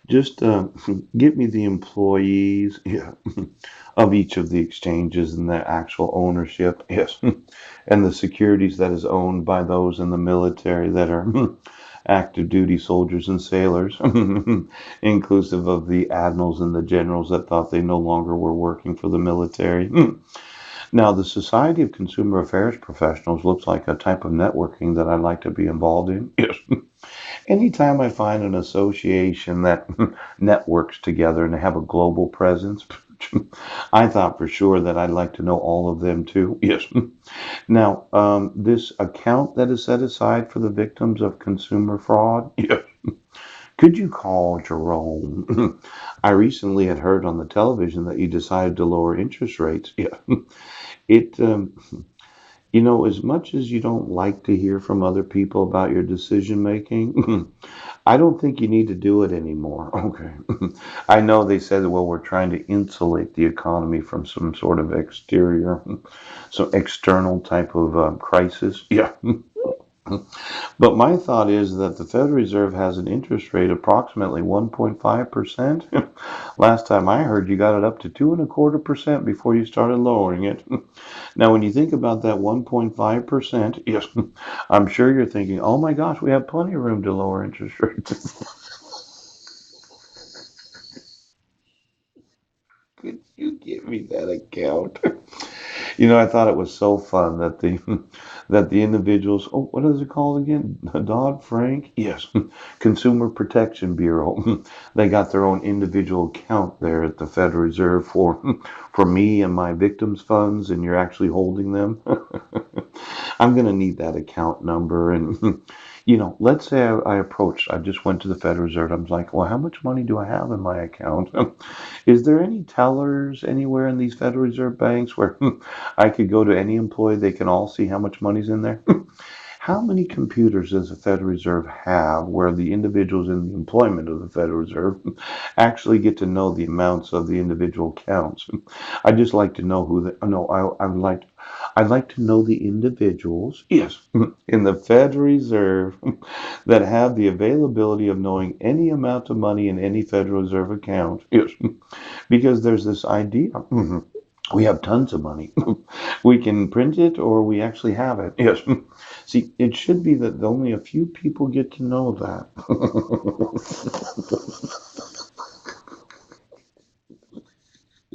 Just get me the employees, yeah, of each of the exchanges and their actual ownership, yes, and the securities that is owned by those in the military that are active duty soldiers and sailors, inclusive of the admirals and the generals that thought they no longer were working for the military. Now, the Society of Consumer Affairs Professionals looks like a type of networking that I'd like to be involved in. Yes. Anytime I find an association that networks together and they have a global presence, I thought for sure that I'd like to know all of them too. Yes. Now, this account that is set aside for the victims of consumer fraud, yes. Could you call Jerome? I recently had heard on the television that you decided to lower interest rates. Yeah. It, as much as you don't like to hear from other people about your decision making, I don't think you need to do it anymore. Okay. I know they said, well, we're trying to insulate the economy from some sort of exterior, some external type of crisis. Yeah. But my thought is that the Federal Reserve has an interest rate approximately 1.5%. Last time I heard, you got it up to 2.25% before you started lowering it. Now, when you think about that 1.5%, yes, I'm sure you're thinking, oh my gosh, we have plenty of room to lower interest rates. Could you give me that account? I thought it was so fun that the that the individuals, oh, what is it called again? Dodd-Frank? Yes, Consumer Protection Bureau. They got their own individual account there at the Federal Reserve for me and my victims' funds, and you're actually holding them. I'm going to need that account number. And, let's say I just went to the Federal Reserve. I was like, well, how much money do I have in my account? Is there any tellers anywhere in these Federal Reserve banks where I could go to any employee? They can all see how much money's in there. How many computers does the Federal Reserve have where the individuals in the employment of the Federal Reserve actually get to know the amounts of the individual accounts? I'd just like to know who the, no, I'd like to know the individuals, yes, in the Federal Reserve that have the availability of knowing any amount of money in any Federal Reserve account, yes, because there's this idea. We have tons of money. We can print it or we actually have it. Yes. See, it should be that only a few people get to know that.